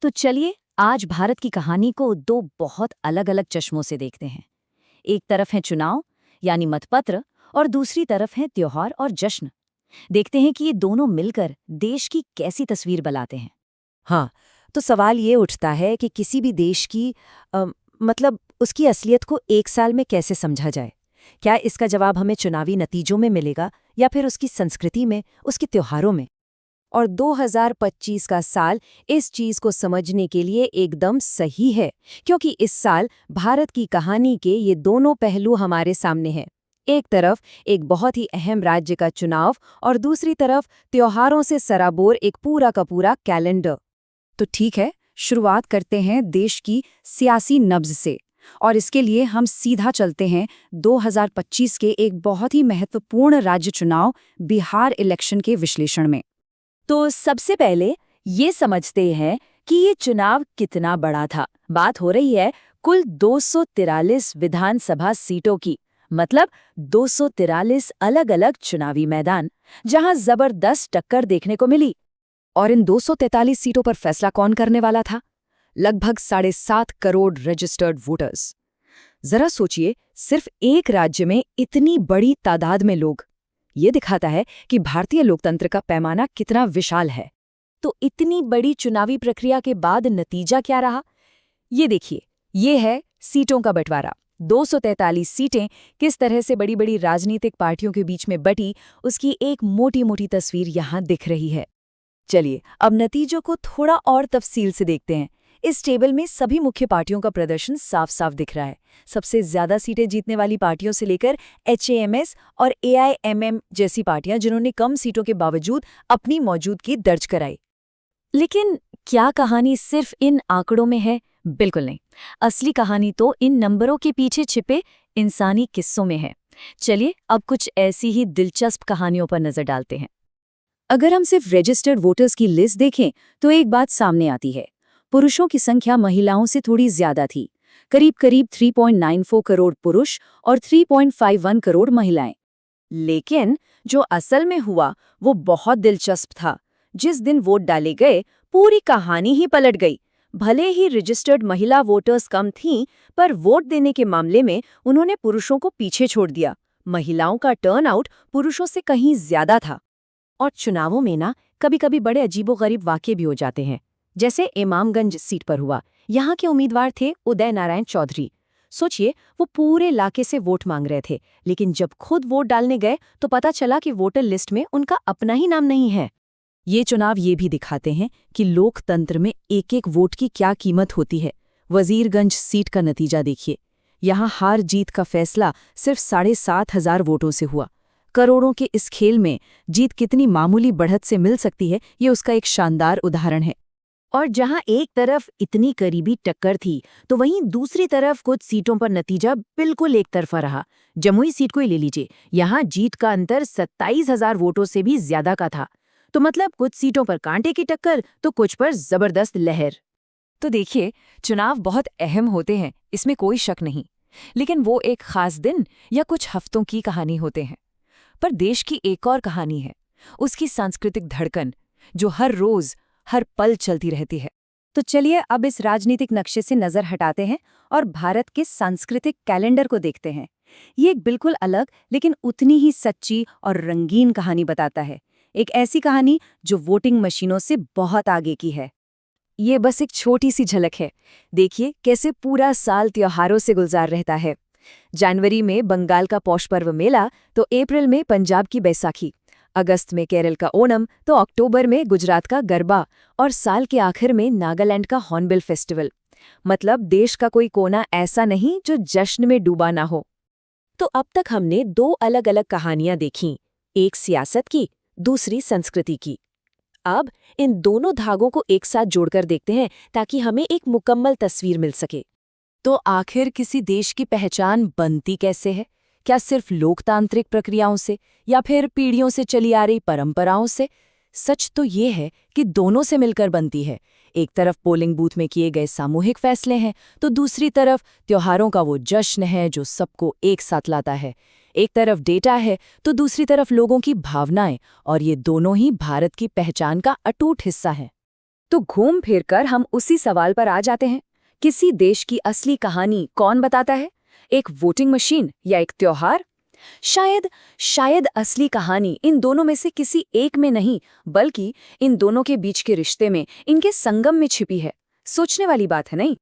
तो चलिए आज भारत की कहानी को दो बहुत अलग-अलग चश्मों से देखते हैं। एक तरफ है चुनाव यानी मतपत्र और दूसरी तरफ है त्योहार और जश्न। देखते हैं कि ये दोनों मिलकर देश की कैसी तस्वीर बनाते हैं। हाँ, तो सवाल ये उठता है कि किसी भी देश की मतलब उसकी असलियत को एक साल में कैसे समझा जाए? क्या इसका जवाब हमें चुनावी नतीजों में मिलेगा या फिर उसकी संस्कृति में, उसके त्योहारों में? और 2025 का साल इस चीज को समझने के लिए एकदम सही है, क्योंकि इस साल भारत की कहानी के ये दोनों पहलू हमारे सामने हैं। एक तरफ एक बहुत ही अहम राज्य का चुनाव और दूसरी तरफ त्योहारों से सराबोर एक पूरा का पूरा कैलेंडर। तो ठीक है, शुरुआत करते हैं देश की सियासी नब्ज से। और इसके लिए हम सीधा चलते हैं 2025 के एक बहुत ही महत्वपूर्ण राज्य चुनाव बिहार इलेक्शन के विश्लेषण में। तो सबसे पहले ये समझते हैं कि ये चुनाव कितना बड़ा था। बात हो रही है कुल 243 विधानसभा सीटों की, मतलब 243 अलग-अलग चुनावी मैदान, जहां जबरदस्त टक्कर देखने को मिली। और इन 243 सीटों पर फैसला कौन करने वाला था? लगभग 7.5 करोड़ रजिस्टर्ड वोटर्स। जरा सोचिए, सिर्फ एक राज्य में इतनी बड़ी तादाद में लोग। ये दिखाता है कि भारतीय लोकतंत्र का पैमाना कितना विशाल है। तो इतनी बड़ी चुनावी प्रक्रिया के बाद नतीजा क्या रहा? ये देखिए, ये है सीटों का बंटवारा। 243 सीटें किस तरह से बड़ी बड़ी राजनीतिक पार्टियों के बीच में बटी, उसकी एक मोटी मोटी तस्वीर यहाँ दिख रही है। चलिए अब नतीजों को थोड़ा और तफसील से देखते हैं। इस टेबल में सभी मुख्य पार्टियों का प्रदर्शन साफ साफ दिख रहा है। सबसे ज्यादा सीटें जीतने वाली पार्टियों से लेकर एचएएमएस और एआईएमएम जैसी पार्टियां, जिन्होंने कम सीटों के बावजूद अपनी मौजूदगी दर्ज कराई। लेकिन क्या कहानी सिर्फ इन आंकड़ों में है? बिल्कुल नहीं। असली कहानी तो इन नंबरों के पीछे छिपे इंसानी किस्सों में है। चलिए अब कुछ ऐसी ही दिलचस्प कहानियों पर नजर डालते हैं। अगर हम सिर्फ रजिस्टर्ड वोटर्स की लिस्ट देखें तो एक बात सामने आती है। पुरुषों की संख्या महिलाओं से थोड़ी ज्यादा थी, करीब करीब 3.94 करोड़ पुरुष और 3.51 करोड़ महिलाएं। लेकिन जो असल में हुआ वो बहुत दिलचस्प था। जिस दिन वोट डाले गए, पूरी कहानी ही पलट गई। भले ही रजिस्टर्ड महिला वोटर्स कम थीं, पर वोट देने के मामले में उन्होंने पुरुषों को पीछे छोड़ दिया। महिलाओं का टर्नआउट पुरुषों से कहीं ज्यादा था। और चुनावों में ना कभी-कभी बड़े अजीबोगरीब वाक़ये भी हो जाते हैं, जैसे इमामगंज सीट पर हुआ। यहाँ के उम्मीदवार थे उदय नारायण चौधरी। सोचिए, वो पूरे इलाके से वोट मांग रहे थे, लेकिन जब खुद वोट डालने गए तो पता चला कि वोटर लिस्ट में उनका अपना ही नाम नहीं है। ये चुनाव ये भी दिखाते हैं कि लोकतंत्र में एक एक वोट की क्या कीमत होती है। वजीरगंज सीट का नतीजा देखिए। यहाँ हार जीत का फैसला सिर्फ 7,500 वोटों से हुआ। करोड़ों के इस खेल में जीत कितनी मामूली बढ़त से मिल सकती है, ये उसका एक शानदार उदाहरण है। और जहां एक तरफ इतनी करीबी टक्कर थी, तो वहीं दूसरी तरफ कुछ सीटों पर नतीजा बिल्कुल एक तरफा रहा। जमुई सीट को ही ले लीजिए, यहाँ जीत का अंतर 27,000 वोटों से भी ज्यादा का था। तो मतलब कुछ सीटों पर कांटे की टक्कर तो कुछ पर जबरदस्त लहर। तो देखिए, चुनाव बहुत अहम होते हैं, इसमें कोई शक नहीं। लेकिन वो एक खास दिन या कुछ हफ्तों की कहानी होते हैं। पर देश की एक और कहानी है, उसकी सांस्कृतिक धड़कन, जो हर रोज हर पल चलती रहती है। तो चलिए अब इस राजनीतिक नक्शे से नजर हटाते हैं और भारत के सांस्कृतिक कैलेंडर को देखते हैं। ये एक बिल्कुल अलग लेकिन उतनी ही सच्ची और रंगीन कहानी बताता है। एक ऐसी कहानी जो वोटिंग मशीनों से बहुत आगे की है। ये बस एक छोटी सी झलक है। देखिए कैसे पूरा साल त्योहारों से गुलजार रहता है। जनवरी में बंगाल का पौष पर्व मेला, तो अप्रैल में पंजाब की बैसाखी, अगस्त में केरल का ओणम, तो अक्टूबर में गुजरात का गरबा और साल के आखिर में नागालैंड का हॉर्नबिल फेस्टिवल। मतलब देश का कोई कोना ऐसा नहीं जो जश्न में डूबा ना हो। तो अब तक हमने दो अलग अलग कहानियां देखीं, एक सियासत की, दूसरी संस्कृति की। अब इन दोनों धागों को एक साथ जोड़कर देखते हैं ताकि हमें एक मुकम्मल तस्वीर मिल सके। तो आखिर किसी देश की पहचान बनती कैसे है? क्या सिर्फ लोकतांत्रिक प्रक्रियाओं से या फिर पीढ़ियों से चली आ रही परंपराओं से? सच तो ये है कि दोनों से मिलकर बनती है। एक तरफ पोलिंग बूथ में किए गए सामूहिक फैसले हैं, तो दूसरी तरफ त्योहारों का वो जश्न है जो सबको एक साथ लाता है। एक तरफ डेटा है तो दूसरी तरफ लोगों की भावनाएं, और ये दोनों ही भारत की पहचान का अटूट हिस्सा हैं। तो घूम फिर कर हम उसी सवाल पर आ जाते हैं, किसी देश की असली कहानी कौन बताता है? एक वोटिंग मशीन या एक त्योहार? शायद असली कहानी इन दोनों में से किसी एक में नहीं, बल्कि इन दोनों के बीच के रिश्ते में, इनके संगम में छिपी है। सोचने वाली बात है नहीं?